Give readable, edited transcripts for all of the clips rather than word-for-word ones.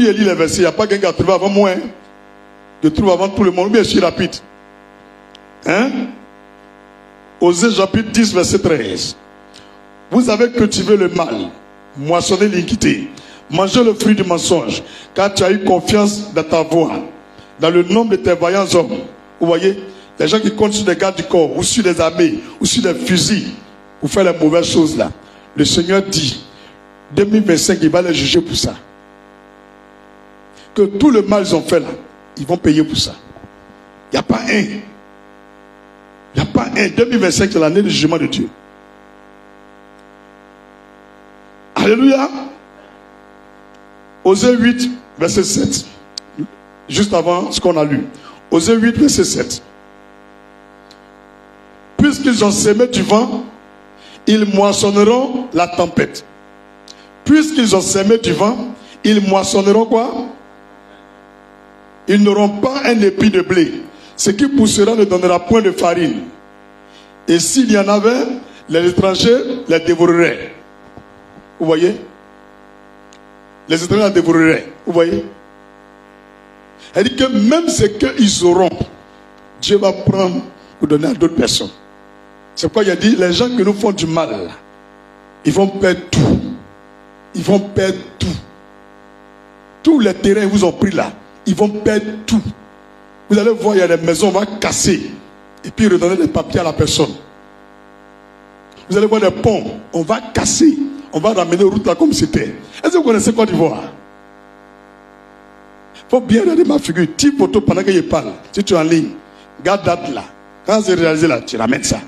et lis les versets. Il n'y a pas quelqu'un qui a trouvé avant moi. Hein? Je trouve avant tout le monde. Bien, je suis rapide. Hein? Osée chapitre 10, verset 13. Vous avez cultivé le mal, moissonné l'iniquité, mangé le fruit du mensonge, car tu as eu confiance dans ta voix, dans le nombre de tes vaillants hommes. Vous voyez, les gens qui comptent sur des gardes du corps, ou sur des armées, ou sur des fusils, pour faire les mauvaises choses là. Le Seigneur dit, 2025, il va les juger pour ça. Que tout le mal qu'ils ont fait là, ils vont payer pour ça. Il n'y a pas un. Il n'y a pas un. 2025, c'est l'année du jugement de Dieu. Alléluia. Osée 8, verset 7. Juste avant ce qu'on a lu. Osée 8, verset 7. Puisqu'ils ont sémé du vent, ils moissonneront la tempête. Puisqu'ils ont sémé du vent, ils moissonneront quoi? Ils n'auront pas un épi de blé. Ce qui poussera ne donnera point de farine. Et s'il y en avait, les étrangers les dévoreraient. Vous voyez? Les étrangers les dévoreraient. Vous voyez? Elle dit que même ce qu'ils auront, Dieu va prendre pour donner à d'autres personnes. C'est pourquoi il a dit, les gens qui nous font du mal, ils vont perdre tout. Ils vont perdre tout. Tous les terrains qu'ils vous ont pris là, ils vont perdre tout. Vous allez voir, il y a des maisons, on va casser. Et puis redonner les papiers à la personne. Vous allez voir des ponts, on va casser. On va ramener route là comme c'était. Est-ce que vous connaissez Côte d'Ivoire? Il faut bien regarder ma figure. Type photo pendant que je parle. Si tu es en ligne, garde date là. Quand c'est réalisé là, tu ramènes ça.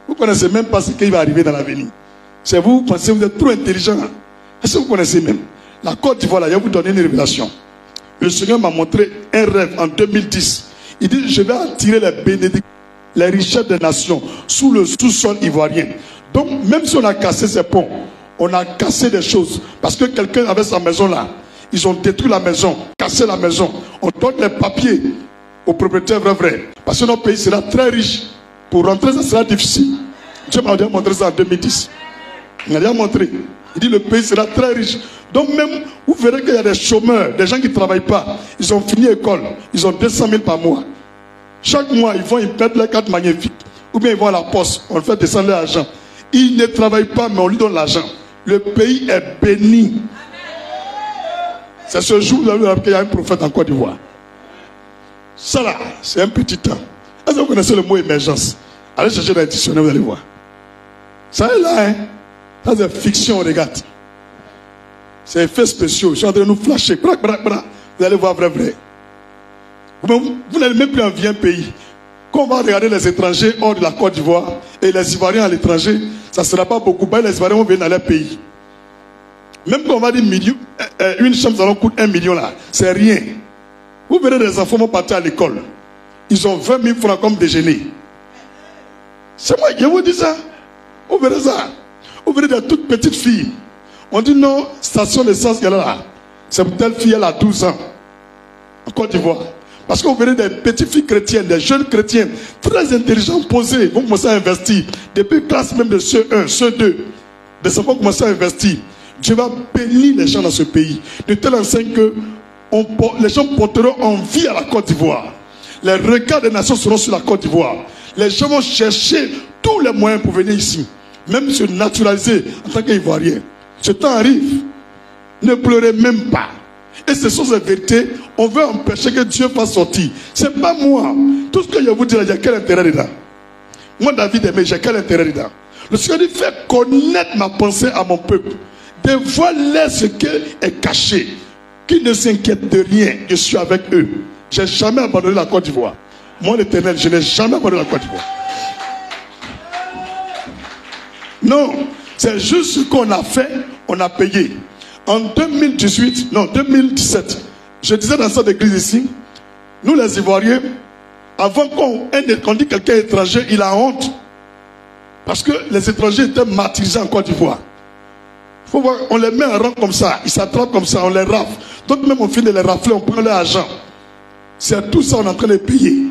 Vous ne connaissez même pas ce qui va arriver dans l'avenir. C'est vous pensez que vous êtes trop intelligent. Est-ce que vous connaissez même? La Côte d'Ivoire là, je vais vous donner une révélation. Le Seigneur m'a montré un rêve en 2010. Il dit, je vais attirer les bénédictions, les richesses des nations sous le sous-sol ivoirien. Donc, même si on a cassé ces ponts, on a cassé des choses. Parce que quelqu'un avait sa maison là. Ils ont détruit la maison, cassé la maison. On donne les papiers aux propriétaires vrai. Parce que notre pays sera très riche. Pour rentrer, ça sera difficile. Dieu m'a déjà montré ça en 2010. Il m'a déjà montré. Il dit le pays sera très riche. Donc même, vous verrez qu'il y a des chômeurs, des gens qui ne travaillent pas. Ils ont fini l'école. Ils ont 200 000 par mois. Chaque mois, ils perdent les cartes magnifiques. Ou bien ils vont à la poste. On fait descendre l'argent. Ils ne travaillent pas, mais on lui donne l'argent. Le pays est béni. C'est ce jour-là qu'il y a un prophète en Côte d'Ivoire. Ça là, c'est un petit temps. Est-ce que vous connaissez le mot émergence? Allez chercher dans le dictionnaire, vous allez voir. Ça est là, hein? Ça c'est fiction, regarde. C'est effets spéciaux. Je suis en train de nous flasher. Vous allez voir vrai. Vous n'allez même plus envier un pays. Quand on va regarder les étrangers hors de la Côte d'Ivoire et les Ivoiriens à l'étranger, ça ne sera pas beaucoup. Les Ivoiriens vont venir dans leur pays. Même quand on va dire une chambre salon coûte 1 million là, c'est rien. Vous verrez des enfants vont partir à l'école. Ils ont 20 000 francs comme déjeuner. C'est moi qui vous dis ça. Vous verrez ça. Vous verrez des toutes petites filles. On dit non, station d'essence qu'elle a là. C'est pour telle fille, elle a 12 ans. En Côte d'Ivoire. Parce que vous verrez des petites filles chrétiennes, des jeunes chrétiennes, très intelligents, posés, vont commencer à investir. Depuis classe même de CE1, CE2, des enfants vont commencer à investir. Dieu va bénir les gens dans ce pays. De telle enseigne que les gens porteront envie à la Côte d'Ivoire. Les regards des nations seront sur la Côte d'Ivoire. Les gens vont chercher tous les moyens pour venir ici. Même se naturaliser en tant qu'Ivoirien. Ce temps arrive. Ne pleurez même pas. Et ce sont ces vérités. On veut empêcher que Dieu fasse sortir. Ce n'est pas moi. Tout ce que je vous dis là, il y a quel intérêt dedans? Moi, David aimé, j'ai quel intérêt dedans? Le Seigneur dit, fais connaître ma pensée à mon peuple. Dévoile-leur ce qui est caché. Qui ne s'inquiète de rien. Je suis avec eux. Je n'ai jamais abandonné la Côte d'Ivoire. Moi, l'Éternel, je n'ai jamais abandonné la Côte d'Ivoire. Non, c'est juste ce qu'on a fait, on a payé. En 2018, non, 2017, je disais dans cette église ici, nous les Ivoiriens, avant qu'on dit quelqu'un étranger, il a honte. Parce que les étrangers étaient martyrisés en Côte d'Ivoire. Faut voir, on les met en rang comme ça, ils s'attrapent comme ça, on les rafle. Donc même on finit de les rafler, on prend leur argent. C'est tout ça on est en train de payer.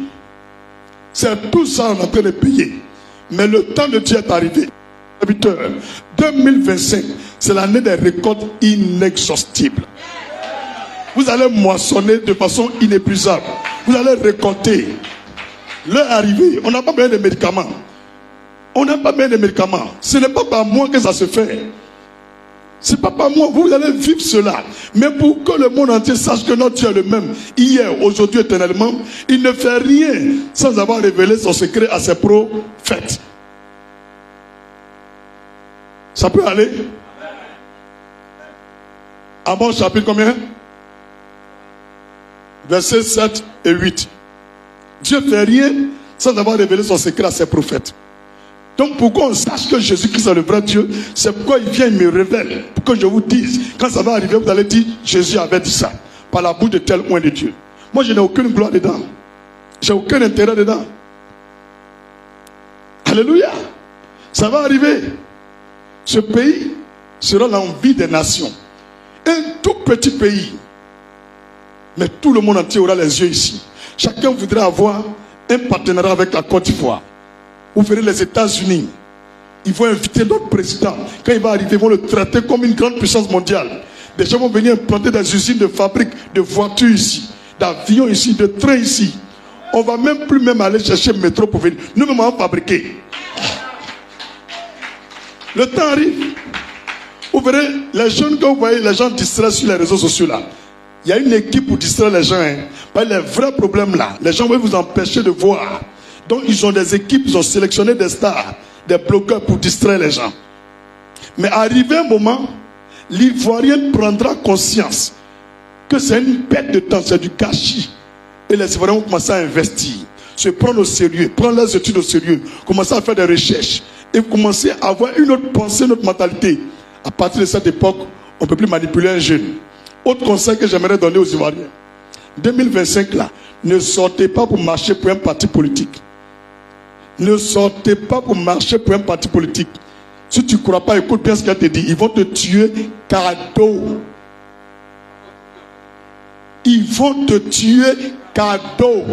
C'est tout ça on est en train de payer. Mais le temps de Dieu est arrivé. 2025, c'est l'année des récoltes inexhaustibles. Vous allez moissonner de façon inépuisable. Vous allez récolter. L'heure est arrivée. On n'a pas besoin de médicaments. On n'a pas besoin de médicaments. Ce n'est pas par moi que ça se fait. Ce n'est pas par moi. Vous allez vivre cela. Mais pour que le monde entier sache que notre Dieu est le même, hier, aujourd'hui, éternellement, il ne fait rien sans avoir révélé son secret à ses prophètes. Ça peut aller? Amos chapitre combien? Versets 7 et 8. Dieu ne fait rien sans avoir révélé son secret à ses prophètes. Donc pourquoi on sache que Jésus-Christ est le vrai Dieu, c'est pourquoi il vient, il me révèle, pour que je vous dise, quand ça va arriver, vous allez dire, Jésus avait dit ça, par la bouche de tel ou un de Dieu. Moi je n'ai aucune gloire dedans. J'ai aucun intérêt dedans. Alléluia. Ça va arriver. Ce pays sera l'envie des nations. Un tout petit pays. Mais tout le monde entier aura les yeux ici. Chacun voudrait avoir un partenariat avec la Côte d'Ivoire. Vous verrez les États-Unis. Ils vont inviter notre président. Quand il va arriver, ils vont le traiter comme une grande puissance mondiale. Des gens vont venir implanter des usines de fabrique de voitures ici, d'avions ici, de trains ici. On va même plus aller chercher le métro pour venir. Nous-mêmes, on va fabriquer. Le temps arrive. Vous verrez, les jeunes que vous voyez, les gens distraits sur les réseaux sociaux là. Il y a une équipe pour distraire les gens. Pas les vrais problèmes là. Les gens vont vous empêcher de voir. Donc ils ont des équipes, ils ont sélectionné des stars, des blogueurs pour distraire les gens. Mais arrivé un moment, l'Ivoirien prendra conscience que c'est une perte de temps, c'est du gâchis. Et les Ivoiriens vont commencer à investir, se prendre au sérieux, prendre leurs études au sérieux, commencer à faire des recherches et commencer à avoir une autre pensée, une autre mentalité. À partir de cette époque, on ne peut plus manipuler un jeune. Autre conseil que j'aimerais donner aux Ivoiriens. 2025 là, ne sortez pas pour marcher pour un parti politique. Ne sortez pas pour marcher pour un parti politique. Si tu ne crois pas, écoute bien ce qu'elle te dit. Ils vont te tuer cadeau. Ils vont te tuer cadeau.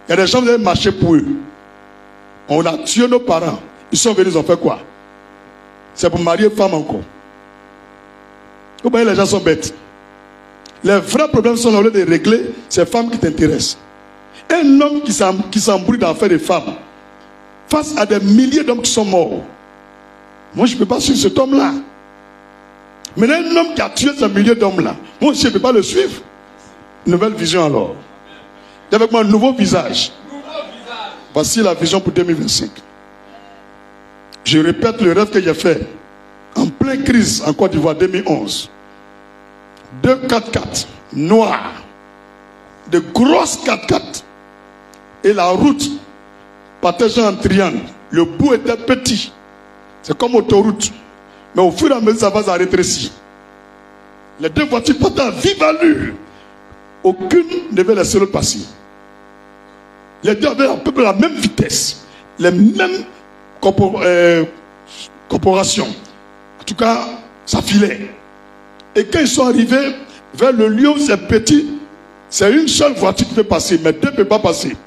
Il y a des gens qui veulent marcher pour eux. On a tué nos parents. Ils sont venus, ils ont fait quoi? C'est pour marier femme encore. Vous voyez, les gens sont bêtes. Les vrais problèmes sont là, au lieu de régler, c'est les femmes qui t'intéressent. Un homme qui s'embrouille dans l'affaire des femmes, face à des milliers d'hommes qui sont morts. Moi, je ne peux pas suivre cet homme-là. Mais un homme qui a tué ces milliers d'hommes-là, moi aussi, je ne peux pas le suivre. Nouvelle vision alors. Et avec moi, un nouveau visage. Voici la vision pour 2025. Je répète le rêve que j'ai fait en pleine crise en Côte d'Ivoire 2011. 2 4x4 noirs, de grosses 4x4, et la route partageait en triangle. Le bout était petit, c'est comme autoroute, mais au fur et à mesure ça va se rétrécir. Les deux voitures partaient à vive allure, aucune ne devait laisser l'autre passer. Les deux avaient à peu près la même vitesse, les mêmes corporations. En tout cas, ça filait. Et quand ils sont arrivés vers le lieu où c'est petit, c'est une seule voiture qui peut passer, mais deux ne peuvent pas passer.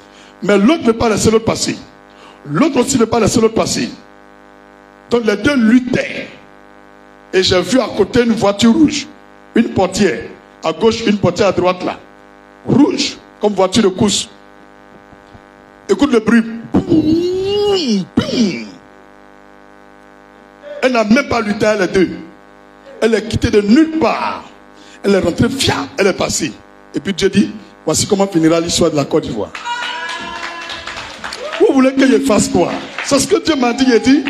Mais l'autre ne peut pas laisser l'autre passer. L'autre aussi ne peut pas laisser l'autre passer. Donc les deux luttaient. Et j'ai vu à côté une voiture rouge, une portière à gauche, une portière à droite là. Rouge, comme voiture de course. Écoute le bruit. Boum, boum. Elle n'a même pas lutté les deux. Elle est quittée de nulle part. Elle est rentrée, fière, elle est passée. Et puis Dieu dit, voici comment finira l'histoire de la Côte d'Ivoire. Vous voulez que je fasse quoi? C'est ce que Dieu m'a dit, j'ai dit.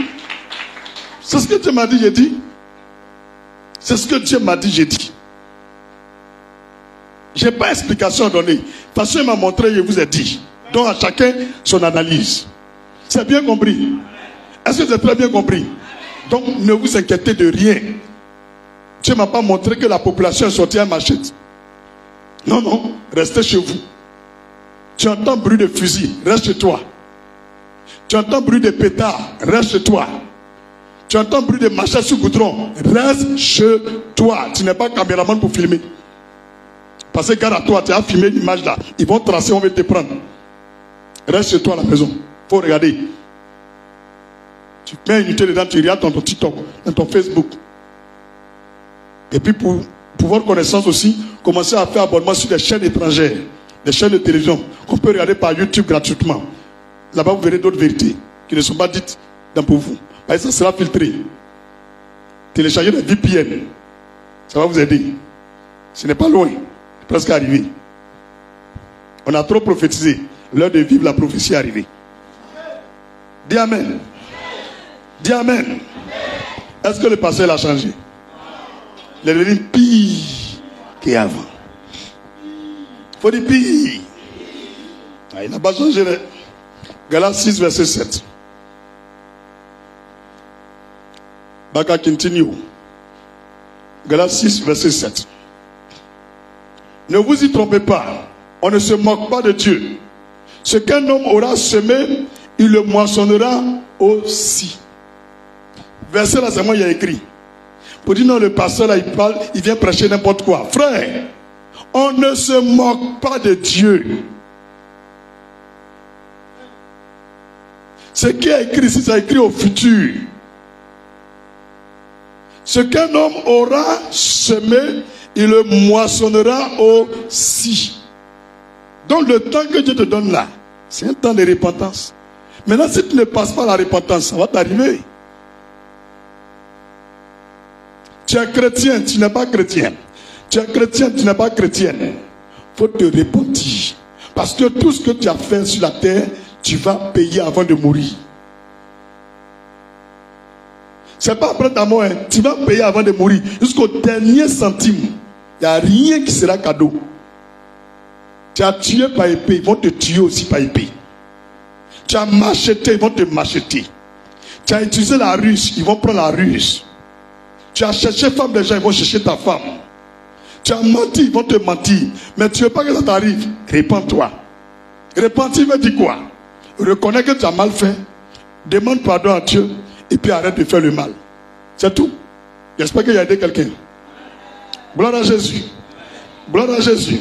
C'est ce que Dieu m'a dit, j'ai dit. C'est ce que Dieu m'a dit, j'ai dit. Je n'ai pas d'explication à donner. Parce qu'il m'a montré, je vous ai dit. Donc à chacun son analyse. C'est bien compris? Est-ce que vous avez très bien compris? Donc ne vous inquiétez de rien. Dieu ne m'a pas montré que la population est sortie à machette. Non, non, restez chez vous. Tu entends bruit de fusil, reste chez toi. Tu entends bruit de pétard, reste chez toi. Tu entends bruit de machette sur goudron, reste chez toi. Tu n'es pas caméraman pour filmer. Parce que garde à toi, tu as filmé l'image là. Ils vont tracer, on va te prendre. Reste chez toi à la maison. Il faut regarder. Tu mets une unité dedans, tu regardes dans ton TikTok, dans ton Facebook. Et puis pour votre connaissance aussi, commencez à faire abonnement sur des chaînes étrangères, des chaînes de télévision qu'on peut regarder par YouTube gratuitement. Là-bas, vous verrez d'autres vérités qui ne sont pas dites pour vous. Ça sera filtré. Téléchargez des VPN. Ça va vous aider. Ce n'est pas loin. C'est presque arrivé. On a trop prophétisé. L'heure de vivre la prophétie est arrivée. Dis Amen. Dis Amen. Est-ce que le passé l'a changé? Il est devenu pire qu'avant. Il faut dire pire. Il n'a pas changé. Galates 6, verset 7. Baka continue. Galates 6, verset 7. Ne vous y trompez pas. On ne se moque pas de Dieu. Ce qu'un homme aura semé, il le moissonnera aussi. Verset là, c'est moi qui ai écrit. Pour dire non, le pasteur là, il parle, il vient prêcher n'importe quoi. Frère, on ne se moque pas de Dieu. Ce qui est écrit ici, c'est écrit au futur. Ce qu'un homme aura semé, il le moissonnera aussi. Donc le temps que Dieu te donne là, c'est un temps de repentance. Maintenant, si tu ne passes pas la repentance, ça va t'arriver. Tu es chrétien, tu n'es pas chrétien. Tu es chrétien, tu n'es pas chrétienne. Il faut te repentir. Parce que tout ce que tu as fait sur la terre, tu vas payer avant de mourir. Ce n'est pas après ta mort, hein. Tu vas payer avant de mourir. Jusqu'au dernier centime. Il n'y a rien qui sera cadeau. Tu as tué par épée, ils vont te tuer aussi par épée. Tu as macheté, ils vont te macheter. Tu as utilisé la ruse, ils vont prendre la ruse. Tu as cherché femme des gens, ils vont chercher ta femme. Tu as menti, ils vont te mentir. Mais tu ne veux pas que ça t'arrive. Répands-toi. Repentir veut dire quoi? Reconnais que tu as mal fait. Demande pardon à Dieu. Et puis arrête de faire le mal. C'est tout. J'espère qu'il y a aidé quelqu'un. Gloire à Jésus. Gloire à Jésus.